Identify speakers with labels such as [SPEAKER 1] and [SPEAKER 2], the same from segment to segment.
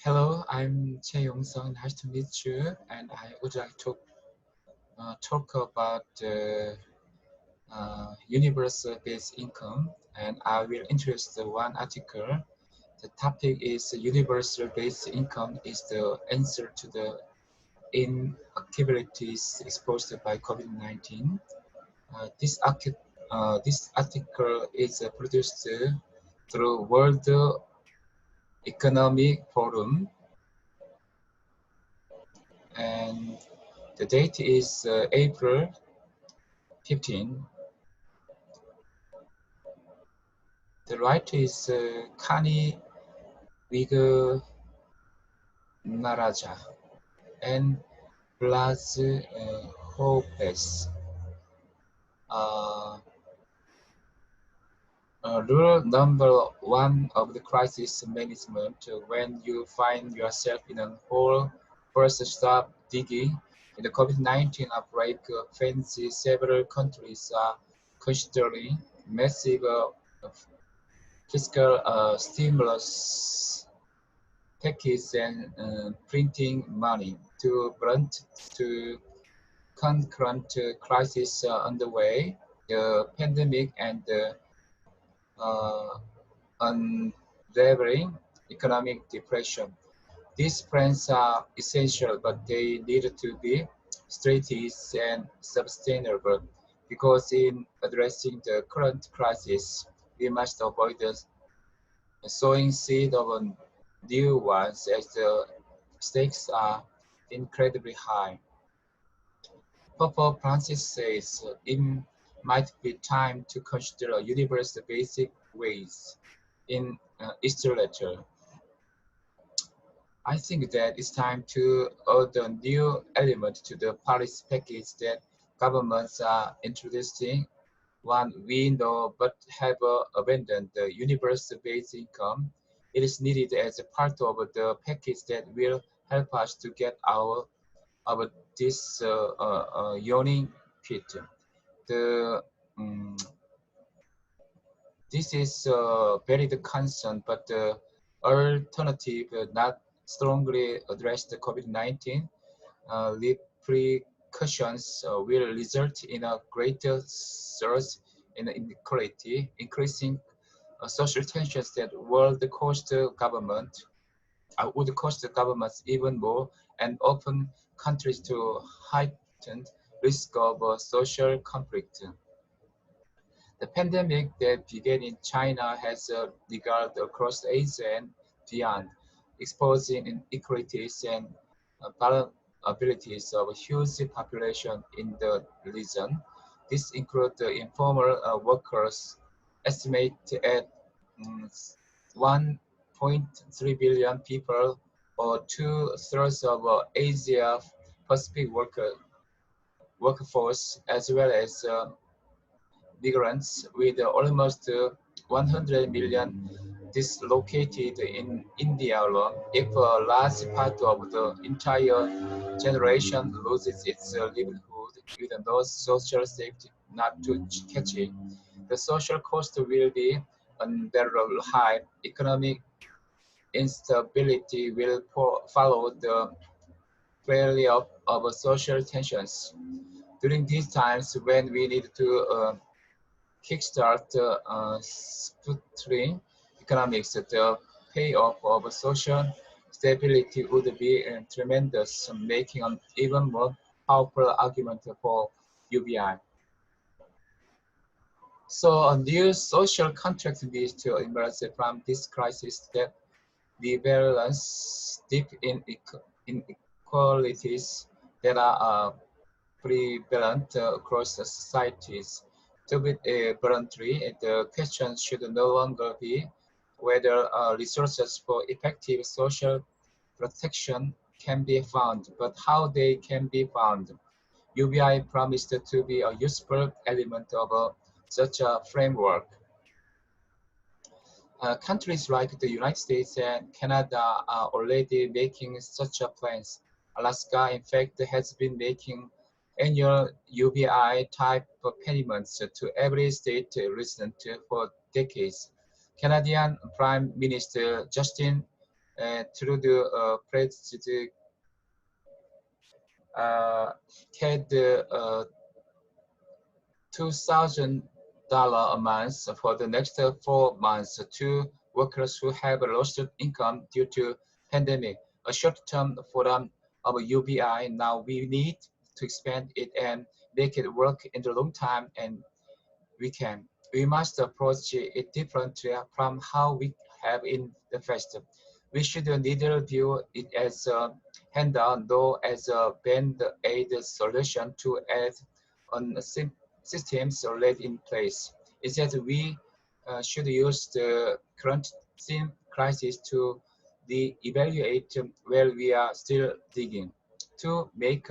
[SPEAKER 1] Hello, I'm Chae Yong-sung. Nice to meet you. And I would like to talk about universal basic income. And I will introduce the one article. The topic is universal basic income is the answer to the inactivities exposed by COVID-19. This article is produced through World Economic Forum, and the date is April 15. The writer is Kani Wignaraja and Blas Hopes. Uh, Rule number one of the crisis management: when you find yourself in a hole, first stop digging. In the COVID-19 outbreak, fancy several countries are considering massive fiscal stimulus package and printing money to blunt to concurrent crises underway, the pandemic and the uh, unraveling economic depression. These plans are essential, but they need to be strategic and sustainable, because in addressing the current crisis, we must avoid the sowing seed of new ones, as the stakes are incredibly high. Papa Francis says it might be time to consider universal basic wage in Easter letter. I think that it's time to add a new element to the policy package that governments are introducing. One we know but have abandoned: the universal basic income. It is needed as a part of the package that will help us to get out of this yawning pit. The This is a valid concern, but the alternative not strongly address the COVID-19 repercussions will result in a greater surge in inequality, increasing social tensions that would cost the governments even more, and open countries to heightened risk of social conflict. The pandemic that began in China has regard across Asia and beyond, exposing inequalities and vulnerabilities of a huge population in the region. This includes the informal workers, estimated at 1.3 billion people, or two-thirds of Asia Pacific workforce, as well as migrants, with almost 100 million dislocated in India alone. If a large part of the entire generation loses its livelihood with no social safety not to catch it, the social cost will be unbearably high. Economic instability will follow the failure of social tensions. During these times, when we need to kickstart sputtering economics, the payoff of social stability would be tremendous, making an even more powerful argument for UBI. So a new social contract needs to emerge from this crisis that rebalance deep inequalities that are prevalent across the societies. To be bluntly, the question should no longer be whether resources for effective social protection can be found, but how they can be found. UBI promised to be a useful element of such a framework. Countries like the United States and Canada are already making such plans. Alaska, in fact, has been making annual UBI-type payments to every state resident for decades. Canadian Prime Minister Justin through the president had $2,000 a month for the next 4 months to workers who have lost income due to pandemic. A short-term program of UBI. Now we need to expand it and make it work in the long time, and we must approach it differently from how we have in the past. We should neither view it as a handout nor as a band-aid solution to add on systems already in place. Instead, we should use the current crisis to evaluate where we are still digging. To make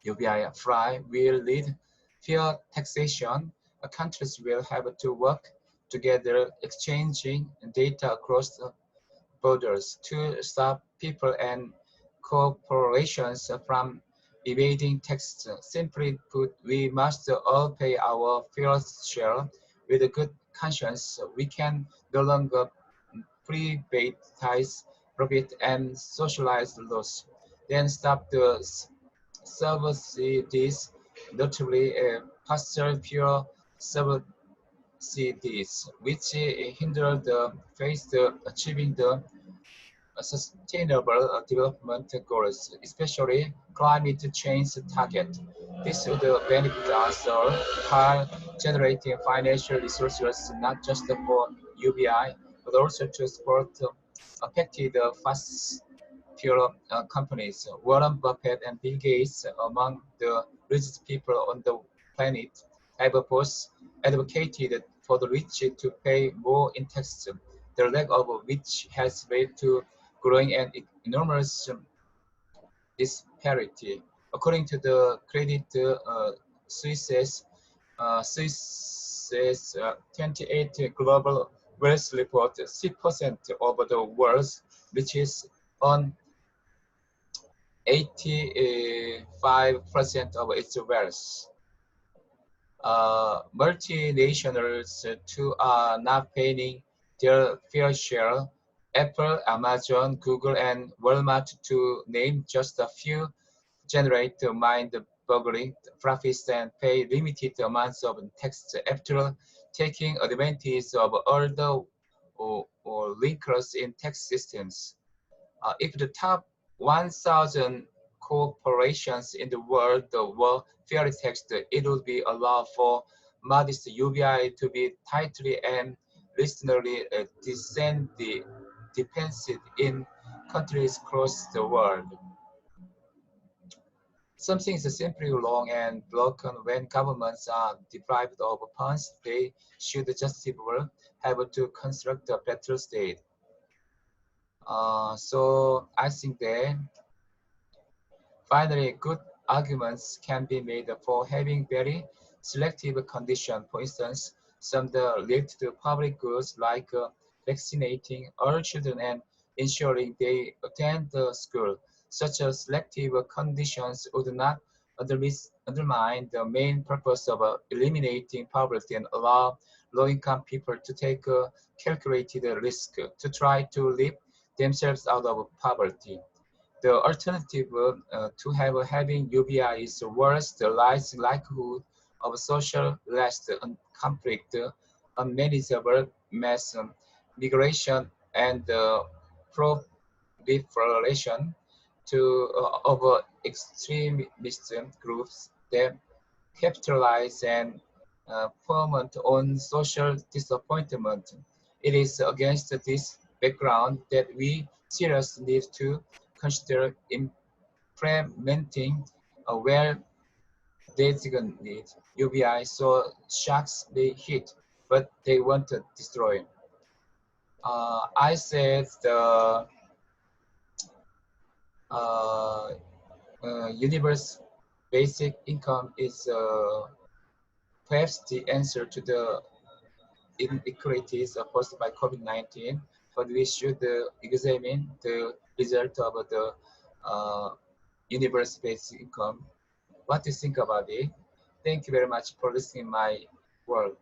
[SPEAKER 1] UBI fly will lead fair taxation. Countries will have to work together, exchanging data across the borders to stop people and corporations from evading taxes. Simply put, we must all pay our fair share with a good conscience. We can no longer privatize profit and socialize loss. Then stop the subsidies, notably partial pure subsidies, which hinder the face achieving the sustainable development goals, especially climate change target. This would benefit us all while generating financial resources not just for UBI, but also to support affected fast fuel companies. Warren Buffett and Bill Gates, among the richest people on the planet, have both advocated for the rich to pay more in taxes, the lack of which has led to growing an enormous disparity. According to the Credit Suisse's 28 Global Wealth Report, 6% of the world's riches on 85% of its wealth. Multinationals too are not paying their fair share. Apple, Amazon, Google, and Walmart, to name just a few, generate mind-boggling profits and pay limited amounts of tax after taking advantage of all the linkers in tax systems. If the top 1,000 corporations in the world were fairly taxed, it would be allowed for modest UBI to be tightly and reasonably dependent in countries across the world. Something is simply wrong and broken when governments are deprived of funds they should justly have to construct a better state. So I think that finally, good arguments can be made for having very selective conditions. For instance, some that relate to public goods like vaccinating all children and ensuring they attend the school. Such selective conditions would not undermine the main purpose of eliminating poverty and allow low-income people to take a calculated risk to try to lift themselves out of poverty. The alternative to having UBI is worse, the likelihood of social unrest and conflict, unmanageable mass migration, and proliferation of extremist groups that capitalize and foment on social disappointment. It is against this background that we seriously need to consider implementing a well-designated UBI so sharks may hit, but they won't destroy. I said the universal basic income is perhaps the answer to the inequalities posed by COVID-19, but we should examine the result of the universal basic income. What do you think about it? Thank you very much for listening to my world.